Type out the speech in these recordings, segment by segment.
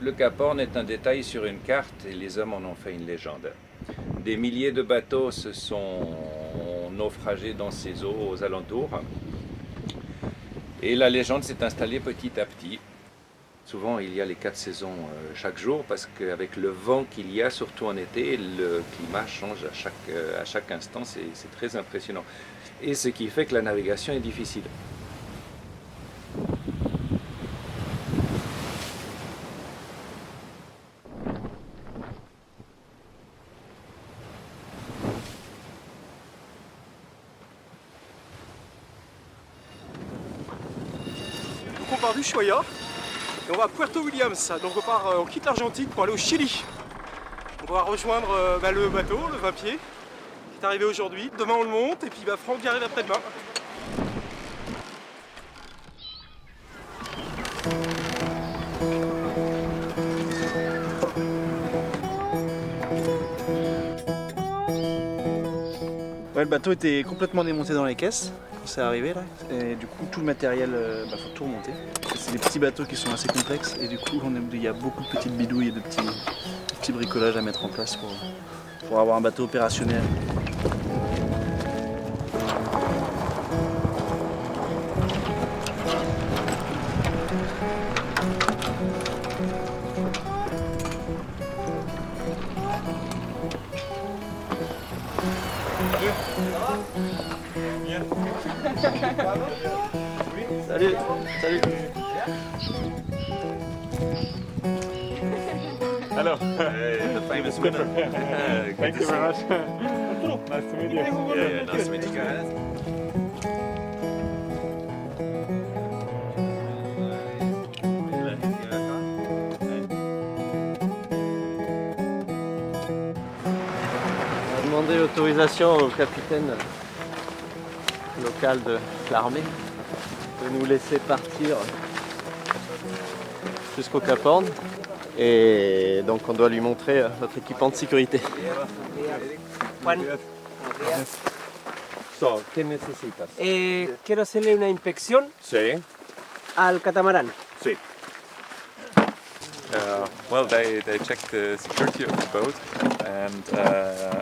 Le Cap Horn est un détail sur une carte et les hommes en ont fait une légende. Des milliers de bateaux se sont naufragés dans ces eaux aux alentours. Et la légende s'est installée petit à petit. Souvent, il y a les 4 saisons chaque jour parce qu'avec le vent qu'il y a, surtout en été, le climat change à chaque instant. C'est très impressionnant. Et ce qui fait que la navigation est difficile. Donc on part d'Ushuaia et on va à Puerto Williams. Donc on quitte l'Argentine pour aller au Chili. On va rejoindre le bateau, le 20 pieds, qui est arrivé aujourd'hui. Demain on le monte et puis Franck y arrive après-demain. Ouais, le bateau était complètement démonté dans les caisses quand c'est arrivé là, et du coup tout le matériel, faut tout remonter. C'est des petits bateaux qui sont assez complexes et du coup il y a beaucoup de petites bidouilles et de petits bricolages à mettre en place pour avoir un bateau opérationnel. Salut, salut. Hello. The famous winner. Thank you very much. Nice to meet you. Yeah, nice to meet you guys. On a demandé l'autorisation au capitaine local de l'armée de nous laisser partir jusqu'au Cap Horn et donc on doit lui montrer notre équipement de sécurité. Juan, So, ¿qué necesitas? quiero hacerle una inspección Sí. al catamarán. Sí. Well, they checked the security of the boat, and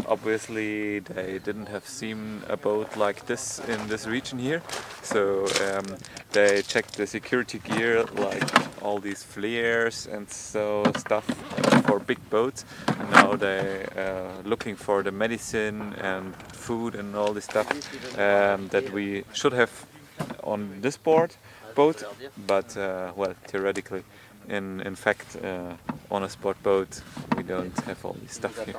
obviously they didn't have seen a boat like this in this region here. So they checked the security gear, like all these flares and so stuff for big boats. And now they looking for the medicine and food and all this stuff that we should have on this boat, but well, theoretically. In fact, on a sport boat, we don't have all this stuff here.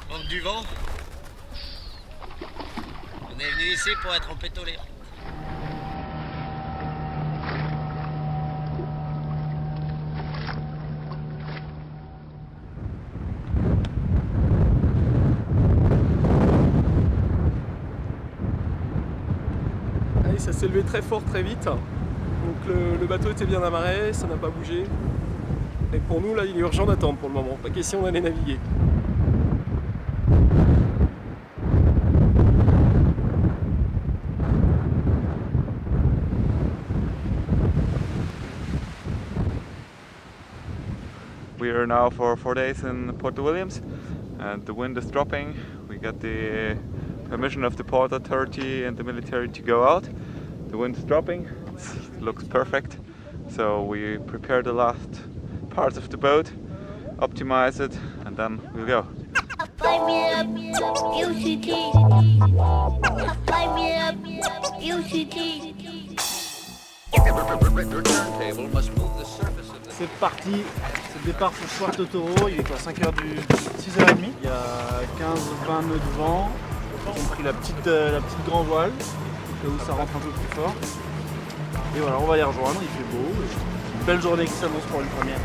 Manque du vent. On est venu ici pour être en pétolé. Ça s'est levé très fort très vite. Donc le bateau était bien amarré, ça n'a pas bougé. Et pour nous là il est urgent d'attendre pour le moment, pas question d'aller naviguer. We are now for 4 days in Puerto Williams, and the wind is dropping. We got the permission of the port authority and the military to go out. The wind is dropping, it looks perfect. So we prepare the last parts of the boat, optimize it, and then we'll go. Light me up, UCT. Light me up, UCT. C'est parti, c'est le départ pour Puerto Toro, il est quoi, 5h du 6h30. Il y a 15-20 nœuds de vent, on a pris la petite grand voile, là où ça rentre un peu plus fort. Et voilà, on va les rejoindre, il fait beau, une belle journée qui s'annonce pour une première.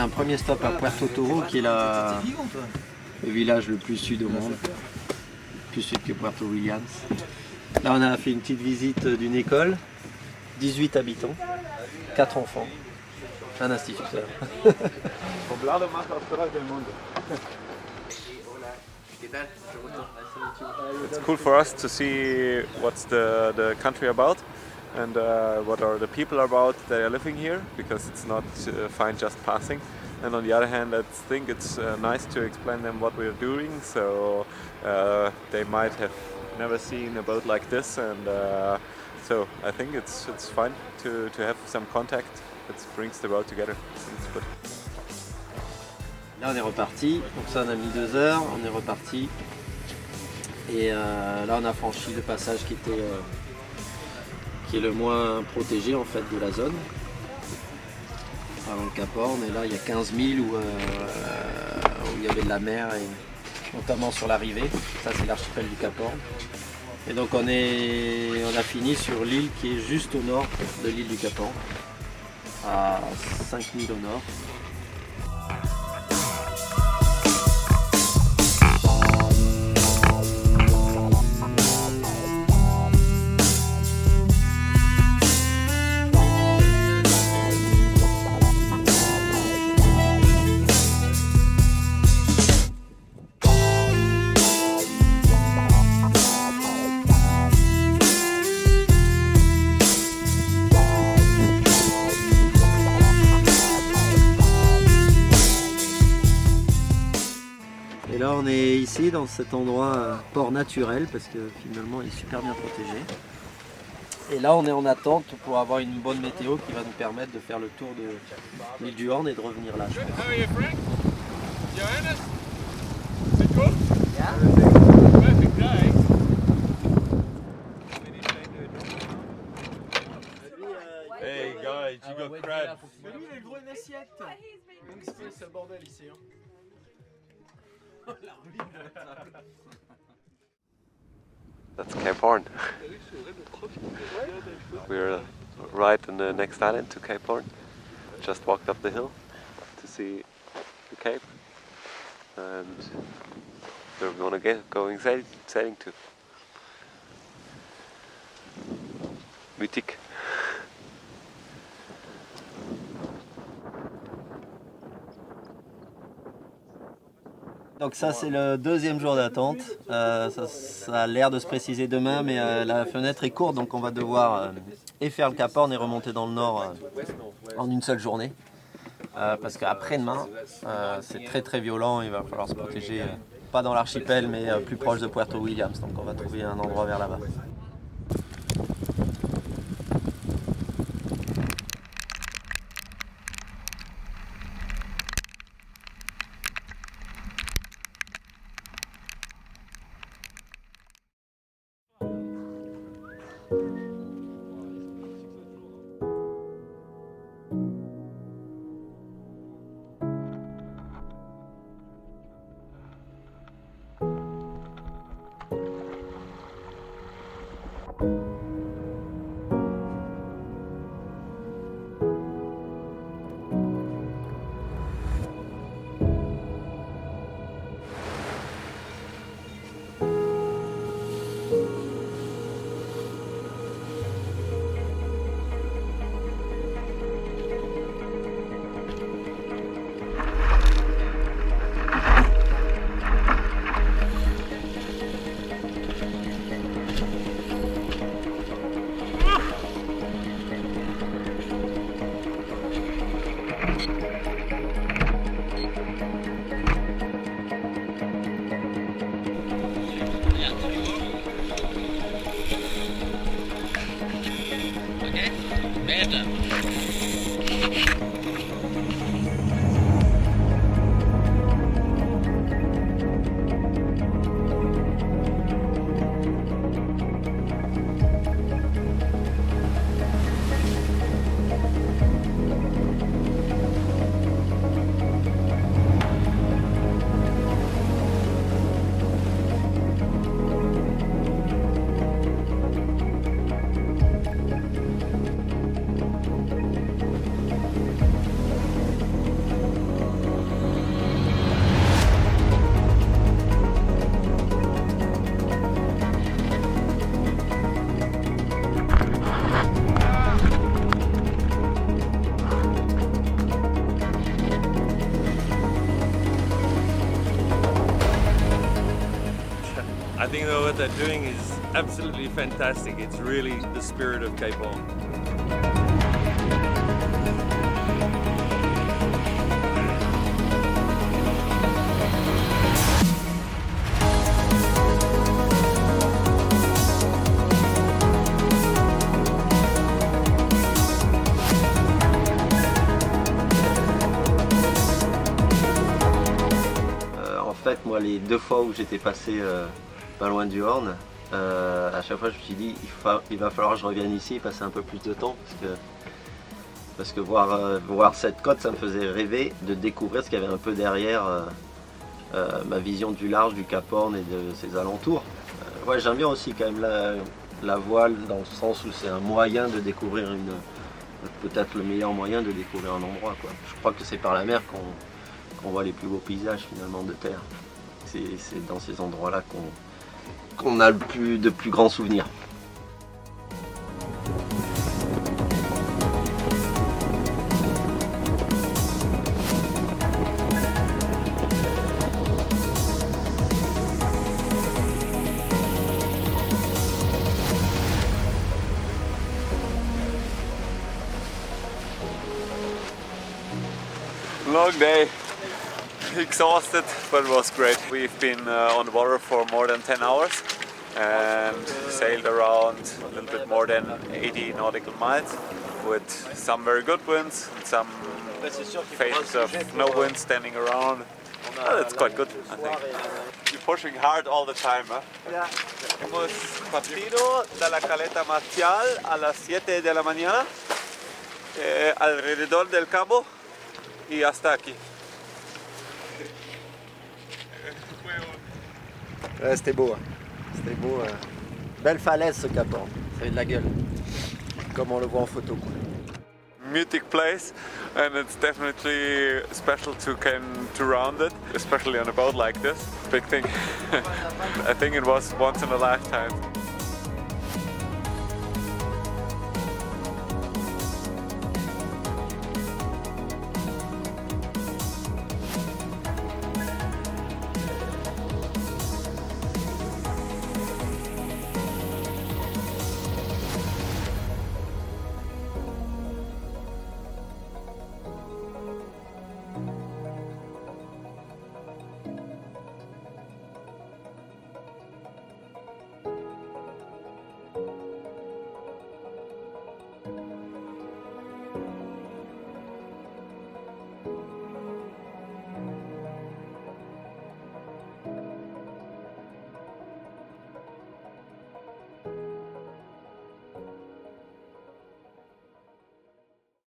un premier stop à Puerto Toro, qui est le village le plus sud au monde, plus sud que Puerto Williams. Là, on a fait une petite visite d'une école, 18 habitants, 4 enfants, un instituteur. It's cool for us to see what's the country about and what are the people about that are living here, because it's not fine just passing. And on the other hand, I think it's nice to explain them what we're doing, so they might have never seen a boat like this, and so I think it's fun to have some contact that brings the boat together. It's good. Là on est reparti, donc ça on a mis 2 heures, on est reparti. Et là on a franchi le passage qui est le moins protégé en fait de la zone. Avant le Cap Horn, et là il y a 15 milles où il y avait de la mer, et notamment sur l'arrivée. Ça c'est l'archipel du Cap Horn. Et donc on a fini sur l'île qui est juste au nord de l'île du Cap Horn, à 5 milles au nord. Et là on est ici dans cet endroit port naturel, parce que finalement il est super bien protégé. Et là on est en attente pour avoir une bonne météo qui va nous permettre de faire le tour de l'île du Horn et de revenir là, je pense. Hey guys, you got crabs. Mais lui, il a le droit à une assiette. Donc c'est le bordel ici. Hein. That's Cape Horn. We're right in the next island to Cape Horn. Just walked up the hill to see the Cape, and we're gonna going sailing to Mythique. Donc ça c'est le 2e jour d'attente, ça a l'air de se préciser demain, mais la fenêtre est courte, donc on va devoir et faire le Cap Horn et remonter dans le nord en une seule journée. Parce qu'après-demain c'est très très violent, il va falloir se protéger, pas dans l'archipel mais plus proche de Puerto Williams, donc on va trouver un endroit vers là-bas. what they're doing is absolutely fantastic. It's really the spirit of Cape Horn. En fait, moi, les 2 fois où j'étais passé pas loin du Horn, à chaque fois je me suis dit il va falloir que je revienne ici et passer un peu plus de temps parce que voir cette côte, ça me faisait rêver de découvrir ce qu'il y avait un peu derrière ma vision du large du Cap Horn et de ses alentours. Ouais, j'aime bien aussi quand même la voile, dans le sens où c'est un moyen de découvrir peut-être le meilleur moyen de découvrir un endroit, quoi. Je crois que c'est par la mer qu'on voit les plus beaux paysages finalement de terre. C'est dans ces endroits-là qu'on a de plus grands souvenirs. Long day, exhausted, but it was great. We've been on the water for more than 10 hours and sailed around a little bit more than 80 nautical miles with some very good winds and some phases of no wind standing around. Well, it's quite good, I think. You're pushing hard all the time, huh? Yeah. Hemos partido de la Caleta Marcial a las 7 de la mañana, alrededor del cabo y hasta aquí. Ouais, c'était beau. C'était beau. Belle falaise ce Cap Horn. Ça avait de la gueule. Comme on le voit en photo, quoi. Mythic place, and it's definitely special to round it, especially on a boat like this. Big thing. I think it was once in a lifetime.